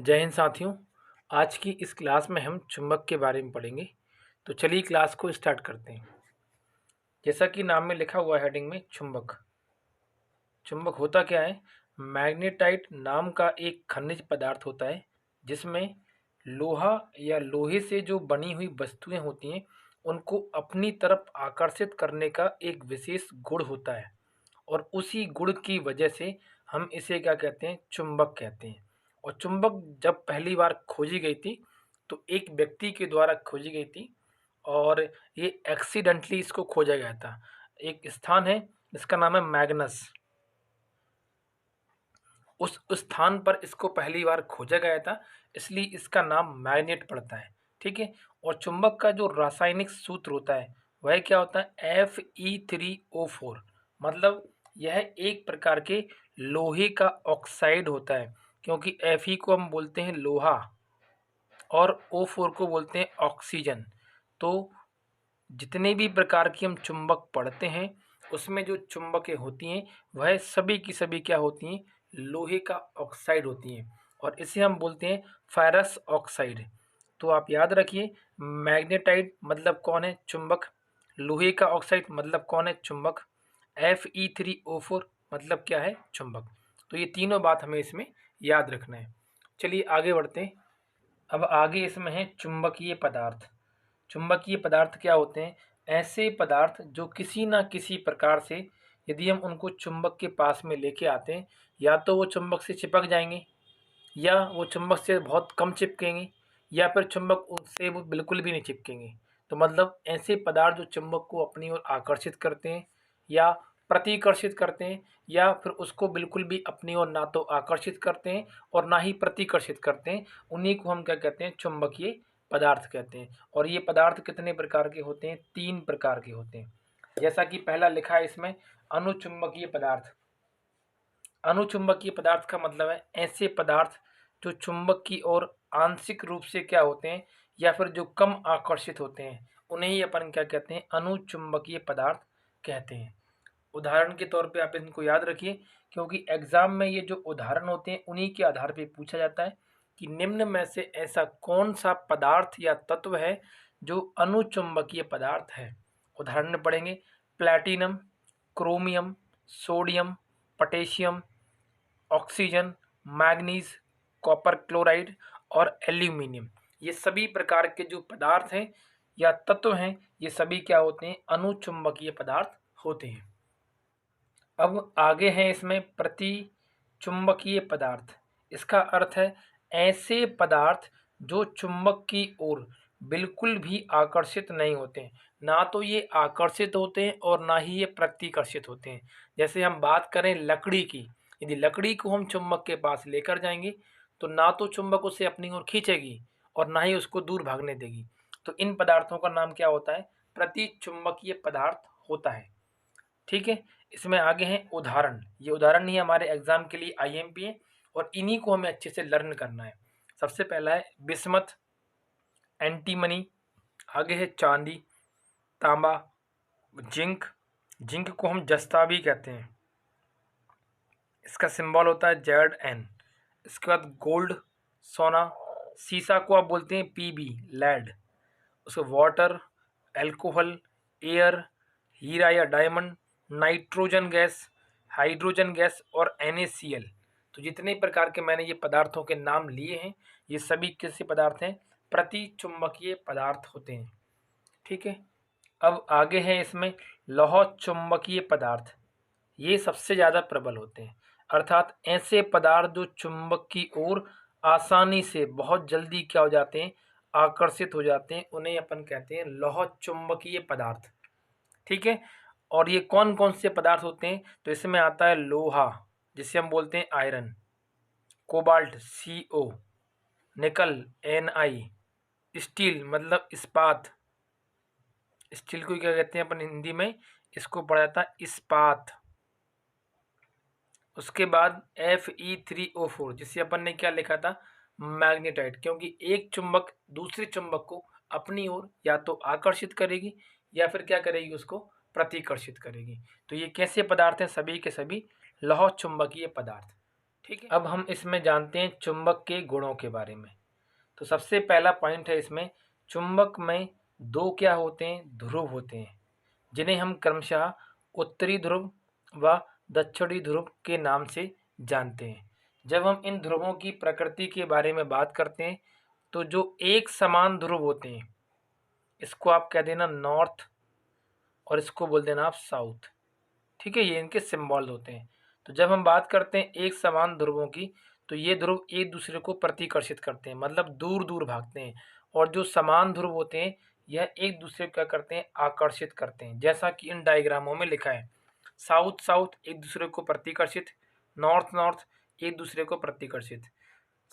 जय हिंद साथियों। आज की इस क्लास में हम चुंबक के बारे में पढ़ेंगे। तो चलिए क्लास को स्टार्ट करते हैं। जैसा कि नाम में लिखा हुआ है हेडिंग में चुंबक। चुंबक होता क्या है? मैग्नेटाइट नाम का एक खनिज पदार्थ होता है जिसमें लोहा या लोहे से जो बनी हुई वस्तुएं होती हैं उनको अपनी तरफ आकर्षित करने का एक विशेष गुण होता है और उसी गुण की वजह से हम इसे क्या कहते हैं? चुंबक कहते हैं। और चुंबक जब पहली बार खोजी गई थी तो एक व्यक्ति के द्वारा खोजी गई थी और ये एक्सीडेंटली इसको खोजा गया था। एक स्थान है जिसका नाम है मैग्नस। उस स्थान पर इसको पहली बार खोजा गया था, इसलिए इसका नाम मैग्नेट पड़ता है। ठीक है। और चुंबक का जो रासायनिक सूत्र होता है वह क्या होता है? Fe3O4। मतलब यह एक प्रकार के लोहे का ऑक्साइड होता है, क्योंकि Fe को हम बोलते हैं लोहा और O4 को बोलते हैं ऑक्सीजन। तो जितने भी प्रकार की हम चुंबक पढ़ते हैं उसमें जो चुंबकें होती हैं वह सभी की सभी क्या होती हैं? लोहे का ऑक्साइड होती हैं और इसे हम बोलते हैं फेरस ऑक्साइड। तो आप याद रखिए, मैग्नेटाइट मतलब कौन है? चुंबक। लोहे का ऑक्साइड मतलब कौन है? चुंबक। Fe3O4 मतलब क्या है? चुंबक। तो ये तीनों बात हमें इसमें याद रखना है। चलिए आगे बढ़ते हैं। अब आगे इसमें है चुंबकीय पदार्थ। चुंबकीय पदार्थ क्या होते हैं? ऐसे पदार्थ जो किसी ना किसी प्रकार से यदि हम उनको चुंबक के पास में लेके आते हैं या तो वो चुंबक से चिपक जाएंगे या वो चुंबक से बहुत कम चिपकेंगे या फिर चुंबक उससे वो बिल्कुल भी नहीं चिपकेंगे। तो मतलब ऐसे पदार्थ जो चुंबक को अपनी ओर आकर्षित करते हैं या प्रतिकर्षित करते हैं या फिर उसको बिल्कुल भी अपनी ओर ना तो आकर्षित करते हैं और ना ही प्रतिकर्षित करते हैं, उन्हीं को हम क्या कहते हैं? चुंबकीय पदार्थ कहते हैं। और ये पदार्थ कितने प्रकार के होते हैं? 3 प्रकार के होते हैं। जैसा कि पहला लिखा है इसमें, अनुचुंबकीय पदार्थ। अनुचुंबकीय पदार्थ का मतलब है ऐसे पदार्थ जो चुंबक की ओर आंशिक रूप से क्या होते हैं या फिर जो कम आकर्षित होते हैं, उन्हें ही अपन क्या कहते हैं? अनुचुंबकीय पदार्थ कहते हैं। उदाहरण के तौर पे आप इनको याद रखिए, क्योंकि एग्जाम में ये जो उदाहरण होते हैं उन्हीं के आधार पे पूछा जाता है कि निम्न में से ऐसा कौन सा पदार्थ या तत्व है जो अनुचुंबकीय पदार्थ है। उदाहरण पढ़ेंगे, platinum, chromium, sodium, potassium, oxygen, manganese, copper chloride और एल्यूमिनियम। ये सभी प्रकार के जो पदार्थ हैं या तत्व हैं, ये सभी क्या होते हैं? अनुचुंबकीय पदार्थ होते हैं। अब आगे हैं इसमें प्रति चुंबकीय पदार्थ। इसका अर्थ है ऐसे पदार्थ जो चुंबक की ओर बिल्कुल भी आकर्षित नहीं होते हैं। ना तो ये आकर्षित होते हैं और ना ही ये प्रतिकर्षित होते हैं। जैसे हम बात करें लकड़ी की, यदि लकड़ी को हम चुंबक के पास लेकर जाएंगे तो ना तो चुंबक उसे अपनी ओर खींचेगी और ना ही उसको दूर भागने देगी। तो इन पदार्थों का नाम क्या होता है? प्रति चुंबकीय पदार्थ होता है। ठीक है। इसमें आगे हैं उदाहरण। ये उदाहरण ही हमारे एग्जाम के लिए आईएमपी है और इन्हीं को हमें अच्छे से लर्न करना है। सबसे पहला है बिस्मथ, एंटीमनी। आगे है चांदी, तांबा, जिंक। जिंक को हम जस्ता भी कहते हैं, इसका सिंबल होता है ZN। इसके बाद गोल्ड, सोना। सीसा को आप बोलते हैं PB, लेड। उसके वाटर, एल्कोहल, एयर, हीरा या diamond, nitrogen gas, hydrogen gas और NaCl। तो जितने प्रकार के मैंने ये पदार्थों के नाम लिए हैं ये सभी किसी पदार्थ हैं? प्रति चुंबकीय पदार्थ होते हैं। ठीक है। अब आगे है इसमें लौह चुंबकीय पदार्थ। ये सबसे ज़्यादा प्रबल होते हैं, अर्थात ऐसे पदार्थ जो चुंबक की ओर आसानी से बहुत जल्दी क्या हो जाते हैं? आकर्षित हो जाते हैं, उन्हें अपन कहते हैं लौह चुंबकीय पदार्थ। ठीक है। और ये कौन कौन से पदार्थ होते हैं? तो इसमें आता है लोहा, जिसे हम बोलते हैं आयरन, कोबाल्ट CO, निकल Ni, स्टील मतलब इस्पात। स्टील को क्या कहते हैं अपन हिंदी में? इसको पढ़ा जाता है इस्पात। उसके बाद Fe3O4, जिसे अपन ने क्या लिखा था? मैग्नेटाइट। क्योंकि एक चुंबक दूसरे चुंबक को अपनी ओर या तो आकर्षित करेगी या फिर क्या करेगी? उसको प्रतिकर्षित करेगी। तो ये कैसे पदार्थ हैं? सभी के सभी लौह चुंबकीय पदार्थ। ठीक है, अब हम इसमें जानते हैं चुंबक के गुणों के बारे में। तो सबसे पहला पॉइंट है इसमें, चुंबक में दो क्या होते हैं, ध्रुव होते हैं, जिन्हें हम क्रमशः उत्तरी ध्रुव व दक्षिणी ध्रुव के नाम से जानते हैं। जब हम इन ध्रुवों की प्रकृति के बारे में बात करते हैं तो जो एक समान ध्रुव होते हैं इसको आप कह देना नॉर्थ और इसको बोल देना आप साउथ। ठीक है, ये इनके सिंबल होते हैं। तो जब हम बात करते हैं एक समान ध्रुवों की, तो ये ध्रुव एक दूसरे को प्रतिकर्षित करते हैं, मतलब दूर दूर भागते हैं। और जो समान ध्रुव होते हैं यह एक दूसरे को क्या करते हैं, आकर्षित करते हैं, जैसा कि इन डायग्रामों में लिखा है। साउथ साउथ एक दूसरे को प्रतिकर्षित, नॉर्थ नॉर्थ एक दूसरे को प्रतिकर्षित,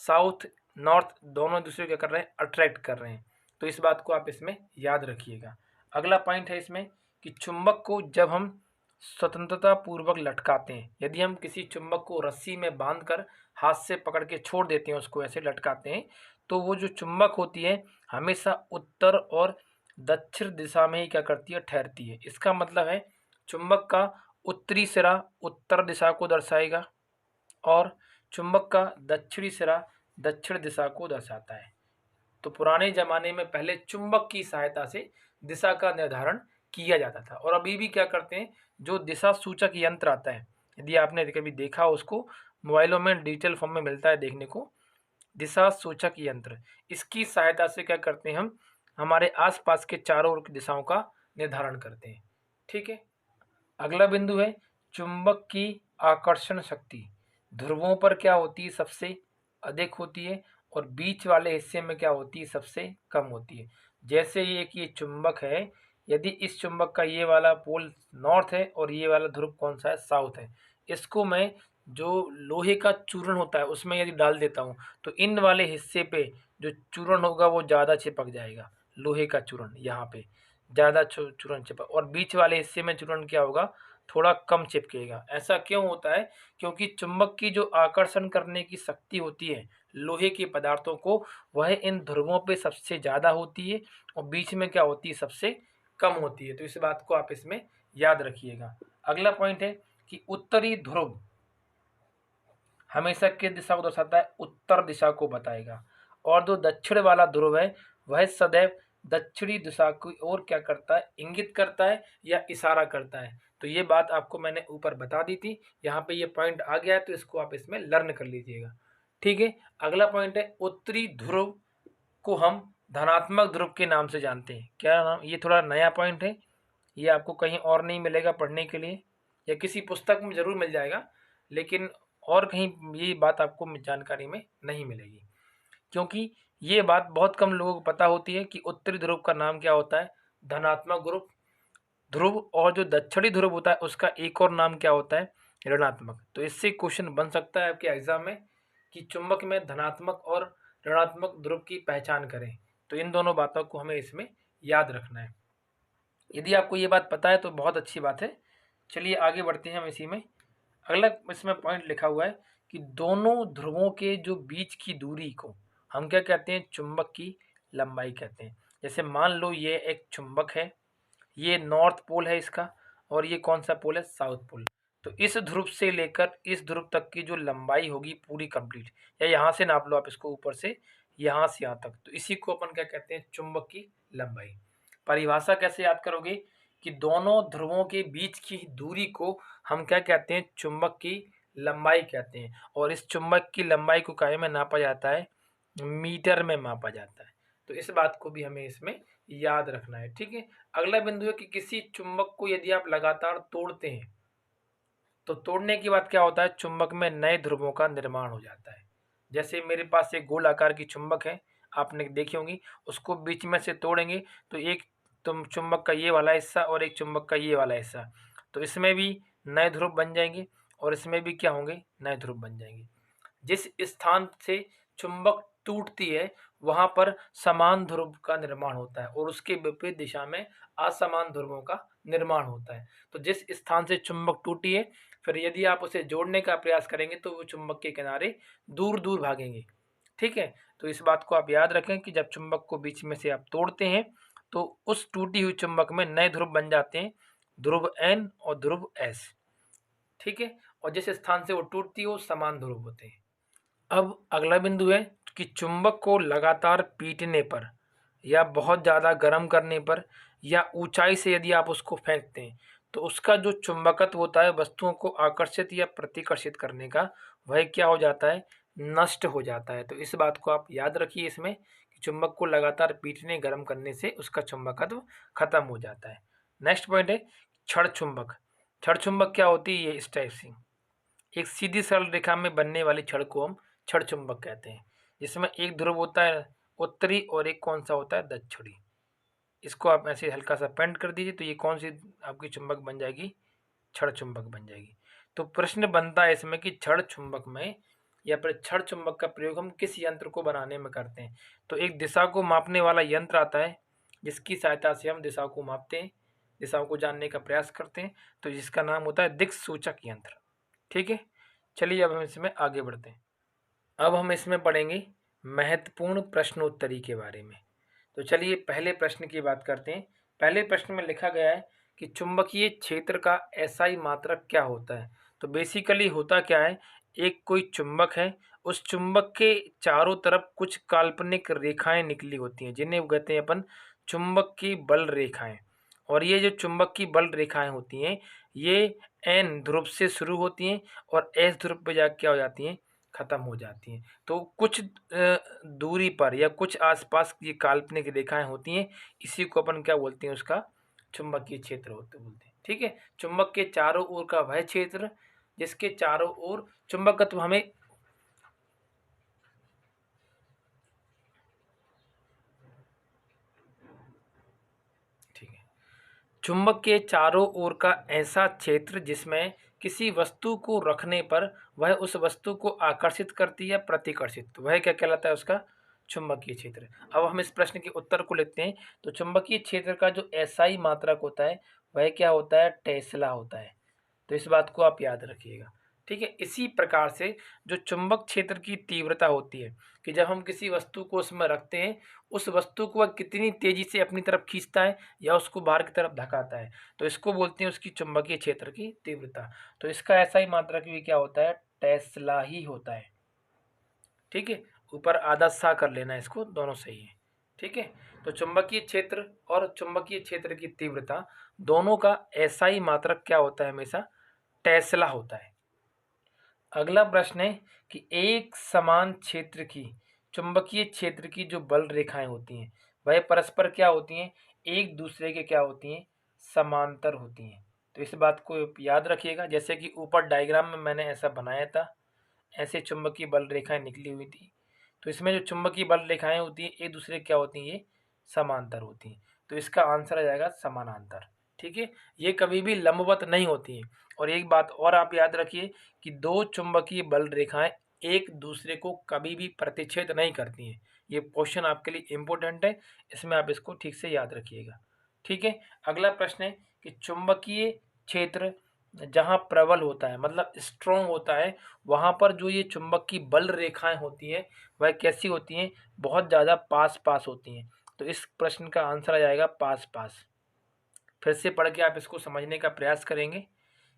साउथ नॉर्थ दोनों दूसरे को क्या कर रहे हैं, अट्रैक्ट कर रहे हैं। तो इस बात को आप इसमें याद रखिएगा। अगला पॉइंट है इसमें कि चुंबक को जब हम स्वतंत्रता पूर्वक लटकाते हैं, यदि हम किसी चुंबक को रस्सी में बांधकर हाथ से पकड़ के छोड़ देते हैं, उसको ऐसे लटकाते हैं, तो वो जो चुंबक होती है हमेशा उत्तर और दक्षिण दिशा में ही क्या करती है, ठहरती है। इसका मतलब है चुंबक का उत्तरी सिरा उत्तर दिशा को दर्शाएगा और चुंबक का दक्षिणी सिरा दक्षिण दिशा को दर्शाता है। तो पुराने ज़माने में पहले चुंबक की सहायता से दिशा का निर्धारण किया जाता था, और अभी भी क्या करते हैं, जो दिशा सूचक यंत्र आता है, यदि आपने कभी देखा उसको, मोबाइलों में डिजिटल फॉर्म में मिलता है देखने को, दिशा सूचक यंत्र, इसकी सहायता से क्या करते हैं, हम हमारे आसपास के चारों ओर की दिशाओं का निर्धारण करते हैं। ठीक है, अगला बिंदु है चुंबक की आकर्षण शक्ति। ध्रुवों पर क्या होती है, सबसे अधिक होती है, और बीच वाले हिस्से में क्या होती है, सबसे कम होती है। जैसे ये चुंबक है, यदि इस चुंबक का ये वाला पोल नॉर्थ है और ये वाला ध्रुव कौन सा है, साउथ है, इसको मैं जो लोहे का चूर्ण होता है उसमें यदि डाल देता हूँ तो इन वाले हिस्से पे जो चूर्ण होगा वो ज़्यादा चिपक जाएगा, लोहे का चूर्ण यहाँ पे ज़्यादा चूर्ण चिपक, और बीच वाले हिस्से में चूर्ण क्या होगा, थोड़ा कम चिपकेगा। ऐसा क्यों होता है, क्योंकि चुंबक की जो आकर्षण करने की शक्ति होती है लोहे के पदार्थों को, वह इन ध्रुवों पे सबसे ज़्यादा होती है और बीच में क्या होती है, सबसे कम होती है। तो इस बात को आप इसमें याद रखिएगा। अगला पॉइंट है कि उत्तरी ध्रुव हमेशा किस दिशा को दर्शाता है, उत्तर दिशा को बताएगा, और जो दक्षिण वाला ध्रुव है वह सदैव दक्षिणी दिशा की ओर क्या करता है, इंगित करता है या इशारा करता है। तो ये बात आपको मैंने ऊपर बता दी थी, यहाँ पे ये पॉइंट आ गया है तो इसको आप इसमें लर्न कर लीजिएगा। ठीक है, अगला पॉइंट है उत्तरी ध्रुव को हम धनात्मक ध्रुव के नाम से जानते हैं। क्या नाम, ये थोड़ा नया पॉइंट है, ये आपको कहीं और नहीं मिलेगा पढ़ने के लिए, या किसी पुस्तक में ज़रूर मिल जाएगा, लेकिन और कहीं ये बात आपको जानकारी में नहीं मिलेगी, क्योंकि ये बात बहुत कम लोगों को पता होती है कि उत्तरी ध्रुव का नाम क्या होता है, धनात्मक ध्रुव ध्रुव, और जो दक्षिणी ध्रुव होता है उसका एक और नाम क्या होता है, ऋणात्मक। तो इससे क्वेश्चन बन सकता है आपके एग्जाम में कि चुंबक में धनात्मक और ऋणात्मक ध्रुव की पहचान करें। तो इन दोनों बातों को हमें इसमें याद रखना है। यदि आपको ये बात पता है तो बहुत अच्छी बात है। चलिए आगे बढ़ते हैं हम इसी में। अगला इसमें पॉइंट लिखा हुआ है कि दोनों ध्रुवों के जो बीच की दूरी को हम क्या कहते हैं, चुंबक की लंबाई कहते हैं। जैसे मान लो ये एक चुंबक है, ये नॉर्थ पोल है इसका, और ये कौन सा पोल है, साउथ पोल। तो इस ध्रुव से लेकर इस ध्रुव तक की जो लंबाई होगी पूरी कंप्लीट, या यहाँ से नाप लो आप इसको ऊपर से यहाँ से यहाँ तक, तो इसी को अपन क्या कहते हैं, चुंबक की लंबाई। परिभाषा कैसे याद करोगे कि दोनों ध्रुवों के बीच की दूरी को हम क्या कहते हैं, चुंबक की लंबाई कहते हैं, और इस चुंबक की लंबाई को काय में नापा जाता है, मीटर में मापा जाता है। तो इस बात को भी हमें इसमें याद रखना है। ठीक है, अगला बिंदु है कि किसी चुंबक को यदि आप लगातार तोड़ते हैं तो तोड़ने के बाद क्या होता है, चुंबक में नए ध्रुवों का निर्माण हो जाता है। जैसे मेरे पास एक गोल आकार की चुंबक है, आपने देखी होंगी, उसको बीच में से तोड़ेंगे तो एक तुम चुंबक का ये वाला हिस्सा और एक चुंबक का ये वाला हिस्सा, तो इसमें भी नए ध्रुव बन जाएंगे और इसमें भी क्या होंगे, नए ध्रुव बन जाएंगे। जिस स्थान से चुंबक टूटती है वहां पर समान ध्रुव का निर्माण होता है और उसके विपरीत दिशा में असमान ध्रुवों का निर्माण होता है। तो जिस स्थान से चुंबक टूटी है, फिर यदि आप उसे जोड़ने का प्रयास करेंगे तो वो चुंबक के किनारे दूर दूर भागेंगे। ठीक है, तो इस बात को आप याद रखें कि जब चुंबक को बीच में से आप तोड़ते हैं तो उस टूटी हुई चुंबक में नए ध्रुव बन जाते हैं, ध्रुव एन और ध्रुव एस। ठीक है, और जिस स्थान से वो टूटती है वो समान ध्रुव होते हैं। अब अगला बिंदु है कि चुंबक को लगातार पीटने पर या बहुत ज़्यादा गर्म करने पर या ऊंचाई से यदि आप उसको फेंकते हैं तो उसका जो चुंबकत्व होता है वस्तुओं को आकर्षित या प्रतिकर्षित करने का, वह क्या हो जाता है, नष्ट हो जाता है। तो इस बात को आप याद रखिए इसमें कि चुंबक को लगातार पीटने गर्म करने से उसका चुंबकत्व खत्म हो जाता है। नेक्स्ट पॉइंट है क्षण चुंबक। क्षण चुंबक क्या होती है, ये इस टाइप से एक सीधी सरल रेखा में बनने वाली छड़ को हम क्षण चुंबक कहते हैं, जिसमें एक ध्रुव होता है उत्तरी और एक कौन सा होता है, दक्षिणी। इसको आप ऐसे हल्का सा पेंट कर दीजिए तो ये कौन सी आपकी चुंबक बन जाएगी, क्षण चुंबक बन जाएगी। तो प्रश्न बनता है इसमें कि क्षण चुंबक में या फिर क्षण चुंबक का प्रयोग हम किस यंत्र को बनाने में करते हैं। तो एक दिशा को मापने वाला यंत्र आता है जिसकी सहायता से हम दिशा को मापते हैं, दिशाओं को जानने का प्रयास करते हैं, तो जिसका नाम होता है दिक्सूचक यंत्र। ठीक है, चलिए अब हम इसमें आगे बढ़ते हैं। अब हम इसमें पढ़ेंगे महत्वपूर्ण प्रश्नोत्तरी के बारे में। तो चलिए पहले प्रश्न की बात करते हैं। पहले प्रश्न में लिखा गया है कि चुंबकीय क्षेत्र का एसआई मात्रक क्या होता है। तो बेसिकली होता क्या है, एक कोई चुंबक है, उस चुंबक के चारों तरफ कुछ काल्पनिक रेखाएं निकली होती हैं जिन्हें कहते हैं अपन चुंबक की बल रेखाएं। और ये जो चुंबक की बल रेखाएं होती हैं ये एन ध्रुव से शुरू होती हैं और एस ध्रुव पे जाके क्या हो जाती हैं, खत्म हो जाती हैं। तो कुछ दूरी पर या कुछ आसपास ये काल्पनिक रेखाएं होती हैं, इसी को अपन क्या बोलते हैं, उसका चुंबकीय क्षेत्र होते बोलते हैं। ठीक है, चुंबक के चारों ओर का वह क्षेत्र जिसके चारों ओर चुंबकत्व हमें ठीक है, चुंबक के चारों ओर का ऐसा क्षेत्र जिसमें किसी वस्तु को रखने पर वह उस वस्तु को आकर्षित करती है प्रतिकर्षित, तो वह क्या कहलाता है, उसका चुंबकीय क्षेत्र। अब हम इस प्रश्न के उत्तर को लिखते हैं। तो चुंबकीय क्षेत्र का जो एसआई मात्रक होता है वह क्या होता है, टेस्ला होता है। तो इस बात को आप याद रखिएगा। ठीक है, इसी प्रकार से जो चुंबक क्षेत्र की तीव्रता होती है कि जब हम किसी वस्तु को उसमें रखते हैं उस वस्तु को वह कितनी तेजी से अपनी तरफ खींचता है या उसको बाहर की तरफ धकाता है, तो इसको बोलते हैं उसकी चुंबकीय क्षेत्र की तीव्रता। तो इसका ऐसा ही मात्रक भी क्या होता है, टेस्ला ही होता है। ठीक है, ऊपर आधा सा कर लेना, इसको दोनों सही है। ठीक है, तो चुंबकीय क्षेत्र और चुंबकीय क्षेत्र की तीव्रता दोनों का ऐसा ही मात्रक क्या होता है, हमेशा टेस्ला होता है। अगला प्रश्न है कि एक समान क्षेत्र की चुंबकीय क्षेत्र की जो बल रेखाएं होती हैं वह परस्पर क्या होती हैं, एक दूसरे के क्या होती हैं, समांतर होती हैं। तो इस बात को याद रखिएगा, जैसे कि ऊपर डायग्राम में मैंने ऐसा बनाया था, ऐसे चुंबकीय बल रेखाएं निकली हुई थी। तो इसमें जो चुंबकीय बल रेखाएं होती हैं एक दूसरे क्या होती हैं, ये समांतर होती हैं। तो इसका आंसर आ जाएगा समानांतर। ठीक है, ये कभी भी लंबवत नहीं होती हैं। और एक बात और आप याद रखिए कि दो चुंबकीय बल रेखाएं एक दूसरे को कभी भी प्रतिच्छेद नहीं करती हैं। ये क्वेश्चन आपके लिए इम्पोर्टेंट है, इसमें आप इसको ठीक से याद रखिएगा। ठीक है, अगला प्रश्न है कि चुंबकीय क्षेत्र जहाँ प्रबल होता है मतलब स्ट्रॉन्ग होता है, वहाँ पर जो ये चुंबक की बल रेखाएं होती हैं वह कैसी होती हैं, बहुत ज़्यादा पास पास होती हैं। तो इस प्रश्न का आंसर आ जाएगा पास पास। फिर से पढ़ के आप इसको समझने का प्रयास करेंगे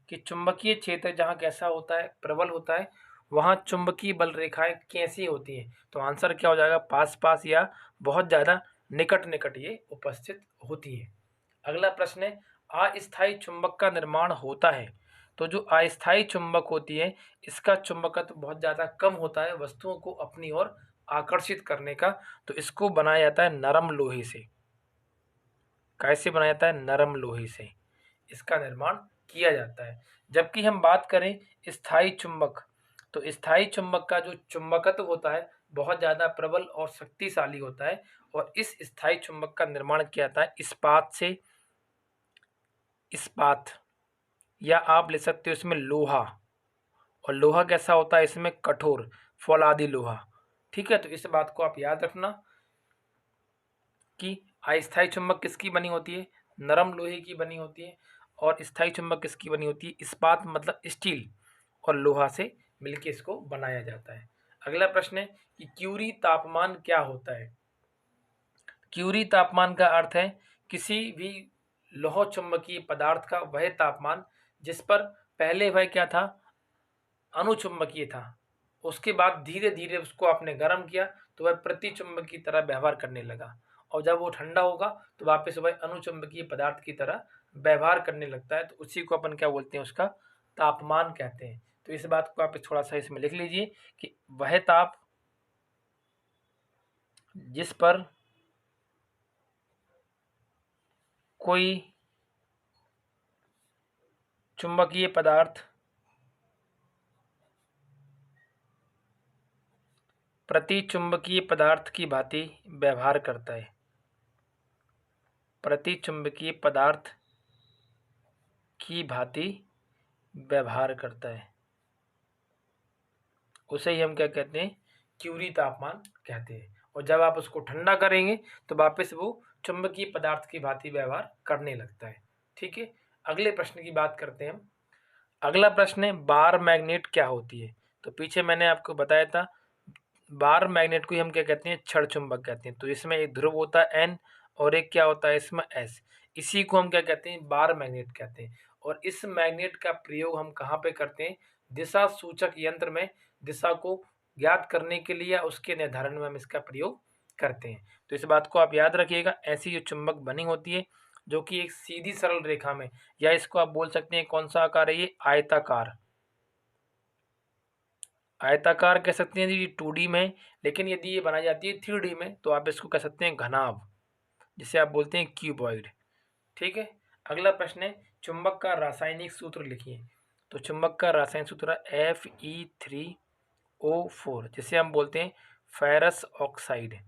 कि चुंबकीय क्षेत्र जहाँ कैसा होता है, प्रबल होता है, वहाँ चुंबकीय बल रेखाएं कैसी होती हैं। तो आंसर क्या हो जाएगा, पास पास या बहुत ज़्यादा निकट निकट ये उपस्थित होती है। अगला प्रश्न है अस्थायी चुंबक का निर्माण होता है। तो जो अस्थायी चुंबक होती है इसका चुंबकत्व बहुत ज़्यादा कम होता है वस्तुओं को अपनी ओर आकर्षित करने का। तो इसको बनाया जाता है नरम लोहे से। कैसे बनाया जाता है, नरम लोहे से इसका निर्माण किया जाता है। जबकि हम बात करें स्थायी चुंबक, तो स्थायी चुंबक का जो चुंबकत्व होता है बहुत ज़्यादा प्रबल और शक्तिशाली होता है। और इस स्थायी चुंबक का निर्माण किया जाता है इस्पात से, इस्पात या आप ले सकते हो इसमें लोहा। और लोहा कैसा होता है इसमें, कठोर फौलादी लोहा। ठीक है, तो इस बात को आप याद रखना कि अस्थायी चुंबक किसकी बनी होती है, नरम लोहे की बनी होती है। और स्थायी चुंबक किसकी बनी होती है, इस्पात मतलब स्टील और लोहा से मिलके इसको बनाया जाता है। अगला प्रश्न है कि क्यूरी तापमान क्या होता है। क्यूरी तापमान का अर्थ है किसी भी लौह चुंबकीय पदार्थ का वह तापमान जिस पर पहले वह क्या था, अनुचुंबकीय था। उसके बाद धीरे धीरे उसको आपने गर्म किया तो वह प्रतिचुंबक की तरह व्यवहार करने लगा, और जब वो ठंडा होगा तो वापस वह अनुचुंबकीय पदार्थ की तरह व्यवहार करने लगता है। तो उसी को अपन क्या बोलते हैं, उसका तापमान कहते हैं। तो इस बात को आप थोड़ा सा इसमें लिख लीजिए कि वह ताप जिस पर कोई चुंबकीय पदार्थ प्रतिचुंबकीय पदार्थ की भांति व्यवहार करता है। प्रतिचुंबकीय पदार्थ की भांति व्यवहार करता है, उसे ही हम क्या कहते हैं, क्यूरी तापमान कहते हैं। और जब आप उसको ठंडा करेंगे तो वापस वो चुंबकीय पदार्थ की भांति व्यवहार करने लगता है। ठीक है, अगले प्रश्न की बात करते हैं हम। अगला प्रश्न है, बार मैग्नेट क्या होती है। तो पीछे मैंने आपको बताया था, बार मैग्नेट को ही हम क्या कहते हैं, क्षण चुंबक कहते हैं। तो इसमें एक ध्रुव होता है N और एक क्या होता है इसमें S, इसी को हम क्या कहते हैं, बार मैग्नेट कहते हैं। और इस मैग्नेट का प्रयोग हम कहाँ पे करते हैं, दिशा सूचक यंत्र में दिशा को ज्ञात करने के लिए या उसके निर्धारण में हम इसका प्रयोग करते हैं। तो इस बात को आप याद रखिएगा। ऐसी जो चुंबक बनी होती है जो कि एक सीधी सरल रेखा में, या इसको आप बोल सकते हैं कौन सा आकार है, ये आयताकार, आयताकार कह सकते हैं जी 2D में। लेकिन यदि ये बनाई जाती है 3D में तो आप इसको कह सकते हैं घनाभ, जिसे आप बोलते हैं क्यूबॉइड। ठीक है, अगला प्रश्न है, चुंबक का रासायनिक सूत्र लिखिए। तो चुंबक का रासायनिक सूत्र Fe3O4, जिसे हम बोलते हैं फेरस ऑक्साइड।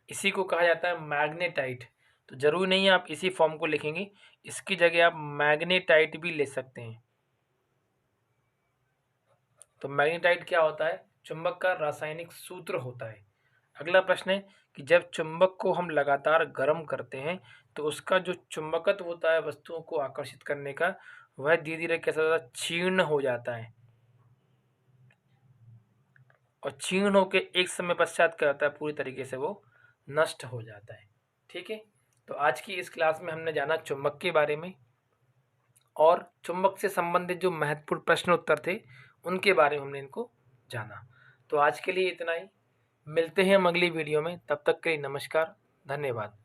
इसी को कहा जाता है मैग्नेटाइट। तो जरूरी नहीं है आप इसी फॉर्म को लिखेंगे, इसकी जगह आप मैग्नेटाइट भी ले सकते हैं। तो मैग्नेटाइट क्या होता है, चुंबक का रासायनिक सूत्र होता है। अगला प्रश्न है कि जब चुंबक को हम लगातार गर्म करते हैं तो उसका जो चुंबकत्व होता है वस्तुओं को आकर्षित करने का, वह धीरे धीरे कैसा होता है, क्षीण हो जाता है। और क्षीण होकर एक समय पश्चात क्या होता है, पूरी तरीके से वो नष्ट हो जाता है। ठीक है, तो आज की इस क्लास में हमने जाना चुंबक के बारे में, और चुंबक से संबंधित जो महत्वपूर्ण प्रश्न उत्तर थे उनके बारे में हमने इनको जाना। तो आज के लिए इतना ही, मिलते हैं हम अगली वीडियो में, तब तक के लिए नमस्कार, धन्यवाद।